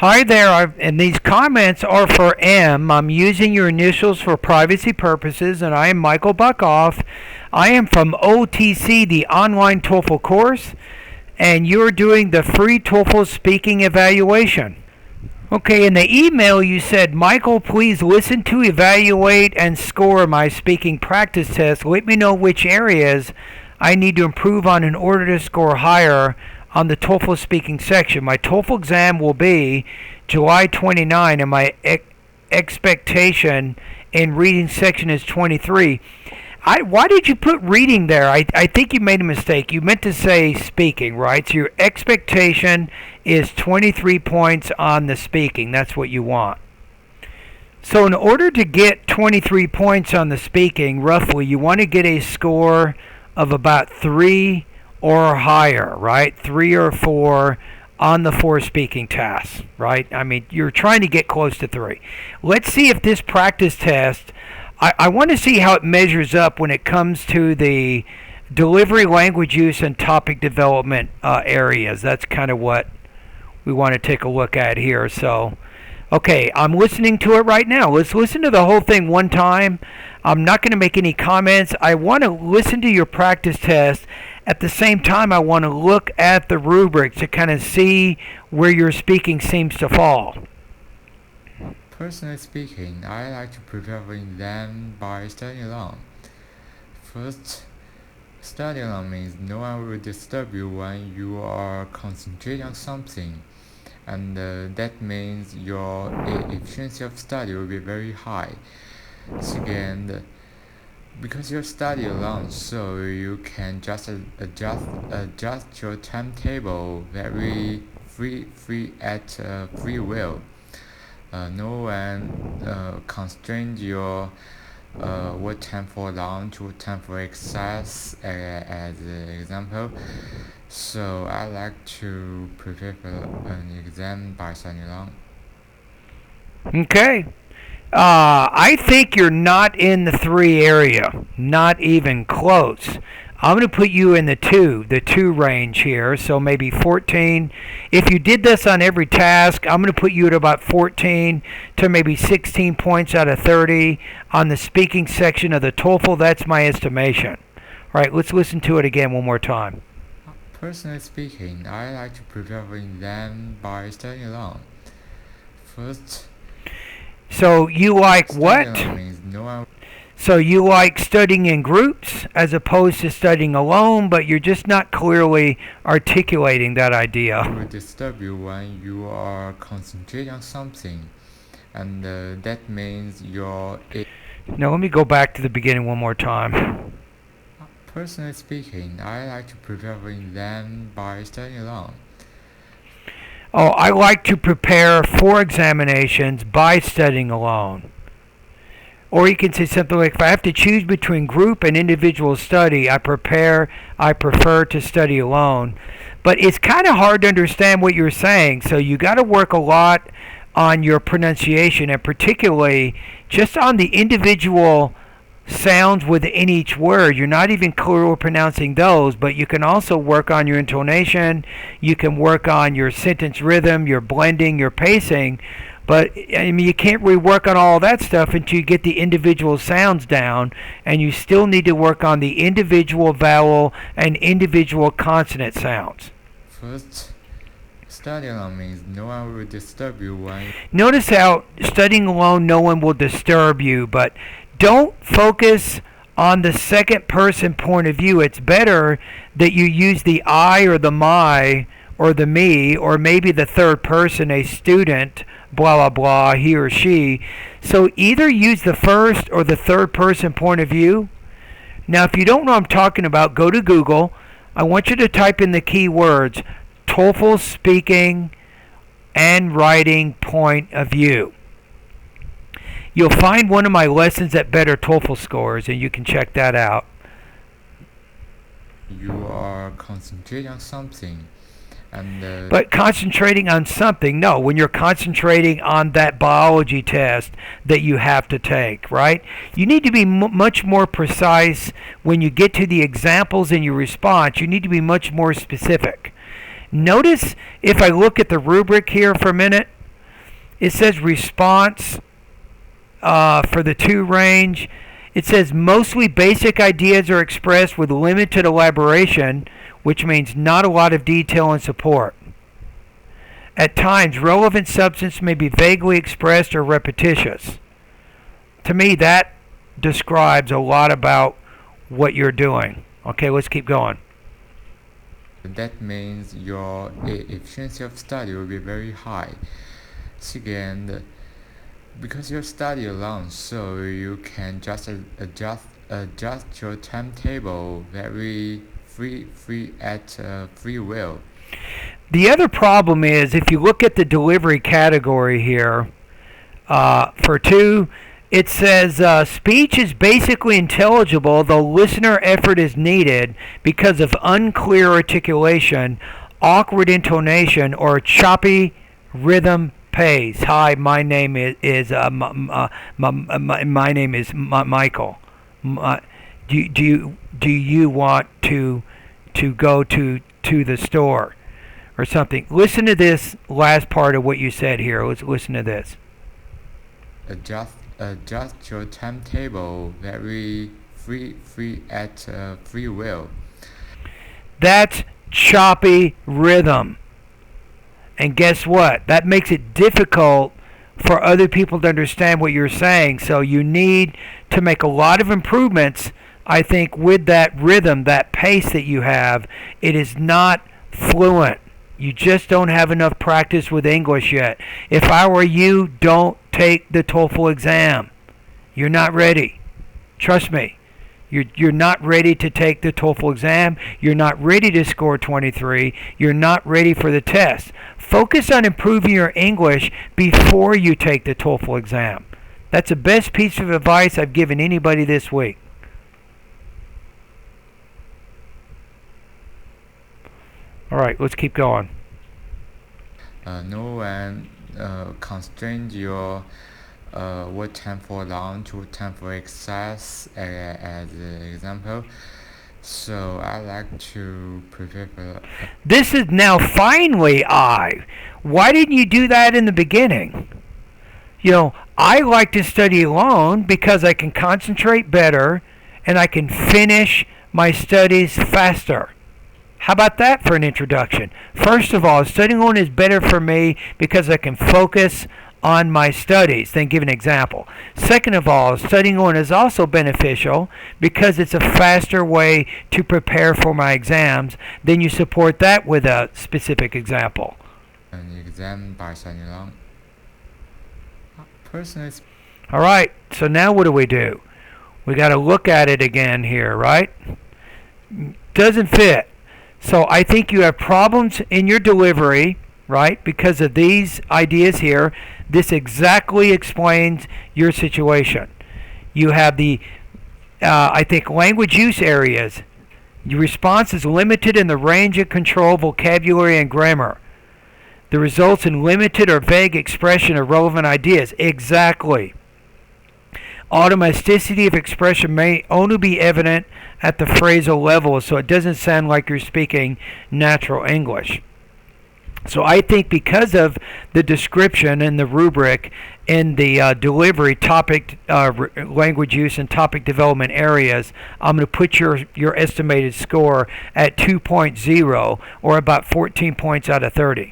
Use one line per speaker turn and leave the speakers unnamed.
Hi there, and these comments are for M. I'm using your initials for privacy purposes, and I am Michael Buckoff. I am from OTC, the online TOEFL course, and you're doing the free TOEFL speaking evaluation. Okay, in the email you said, Michael, please listen to, evaluate, and score my speaking practice test. Let me know which areas I need to improve on in order to score higher on the TOEFL speaking section. My TOEFL exam will be July 29, and my expectation in reading section is 23. Why did you put reading there? I think you made a mistake. You meant to say speaking, right? So your expectation is 23 points on the speaking. That's what you want. So in order to get 23 points on the speaking, roughly, you want to get a score of about 3 or higher, right? 3 or 4 on the 4 speaking tasks, right? I mean, you're trying to get close to 3. Let's see if this practice test, I want to see how it measures up when it comes to the delivery, language use, and topic development areas. That's kind of what we want to take a look at here. So, okay, I'm listening to it right now. Let's listen to the whole thing one time. I'm not going to make any comments. I want to listen to your practice test. At the same time, I want to look at the rubric to kind of see where your speaking seems to fall.
Personally speaking, I like to prepare for exam by studying alone. First, studying alone means no one will disturb you when you are concentrating on something, and that means your efficiency of study will be very high. Second, because you study alone, so you can just adjust your timetable very free at free will. No one constrains your what time for lunch, what time for exercise, as an example. So I like to prepare for an exam by studying alone.
Okay. I think you're not in the 3 area, not even close. I'm going to put you in the 2 range here, so maybe 14. If you did this on every task, I'm going to put you at about 14 to maybe 16 points out of 30 on the speaking section of the TOEFL. That's my estimation. All right, let's listen to it again one more time.
Personally speaking, I like to prepare for exam by studying alone. First,
so you like what?
studying alone means no one
So you like studying in groups as opposed to studying alone, but you're just not clearly articulating that idea.
will disturb you when you are concentrating on something, and that means your
Now let me go back to the beginning one more time.
Personally speaking, I like to prepare for exam by studying alone.
Oh, I like to prepare for examinations by studying alone. Or you can say something like, if I have to choose between group and individual study, I prefer to study alone. But it's kind of hard to understand what you're saying, so you got to work a lot on your pronunciation, and particularly just on the individual sounds within each word. You're not even clearly pronouncing those, but you can also work on your intonation. You can work on your sentence rhythm, your blending, your pacing. But I mean, you can't really work on all that stuff until you get the individual sounds down, and you still need to work on the individual vowel and individual consonant sounds.
First, studying alone means no one will disturb you when
Notice how studying alone, no one will disturb you, but don't focus on the second person point of view. It's better that you use the I or the my or the me, or maybe the third person, a student, blah, blah, blah, he or she. So either use the first or the third person point of view. Now, if you don't know what I'm talking about, go to Google. I want you to type in the keywords TOEFL speaking and writing point of view. You'll find one of my lessons at Better TOEFL Scores, and you can check that out.
you are concentrating on something, and
But concentrating on something, no, when you're concentrating on that biology test that you have to take, right? You need to be much more precise when you get to the examples in your response. You need to be much more specific. Notice if I look at the rubric here for a minute, It says response for the 2 range. It says mostly basic ideas are expressed with limited elaboration, which means not a lot of detail and support. At times, relevant substance may be vaguely expressed or repetitious. To me, that describes a lot about what you're doing. Okay, let's keep going.
That means your efficiency of study will be very high. Second, because you study alone, so you can just adjust your timetable very free at free will.
The other problem is if you look at the delivery category here, for 2, it says speech is basically intelligible, though listener effort is needed because of unclear articulation, awkward intonation, or choppy rhythm pace. Hi, my name is my name is Michael. Do you want to go to the store or something? Listen to this last part of what you said here. Let's listen to this.
Adjust your timetable very free at free will.
That's choppy rhythm. And guess what? That makes it difficult for other people to understand what you're saying. So you need to make a lot of improvements, I think, with that rhythm, that pace that you have. It is not fluent. You just don't have enough practice with English yet. If I were you, don't take the TOEFL exam. You're not ready. Trust me. You're not ready to take the TOEFL exam. You're not ready to score 23. You're not ready for the test. Focus on improving your English before you take the TOEFL exam. That's the best piece of advice I've given anybody this week. All right, let's keep going.
No one constrained your what time for lunch, what time for exercise as an example. So I like to prepare for.
This is now finally I. Why didn't you do that in the beginning? I like to study alone because I can concentrate better and I can finish my studies faster. How about that for an introduction? First of all, studying alone is better for me because I can focus on my studies. Then give an example. Second of all, studying alone is also beneficial because it's a faster way to prepare for my exams. Then you support that with a specific example.
An exam by studying alone. Personally,
all right, so now what do? We got to look at it again here, right? Doesn't fit. So I think you have problems in your delivery, right, because of these ideas here. This exactly explains your situation. You have the, I think, language use areas. Your response is limited in the range of control, vocabulary, and grammar. The results in limited or vague expression of relevant ideas. Exactly. Automaticity of expression may only be evident at the phrasal level, so it doesn't sound like you're speaking natural English. So I think because of the description and the rubric in the delivery, topic, language use, and topic development areas, I'm going to put your estimated score at 2.0, or about 14 points out of 30.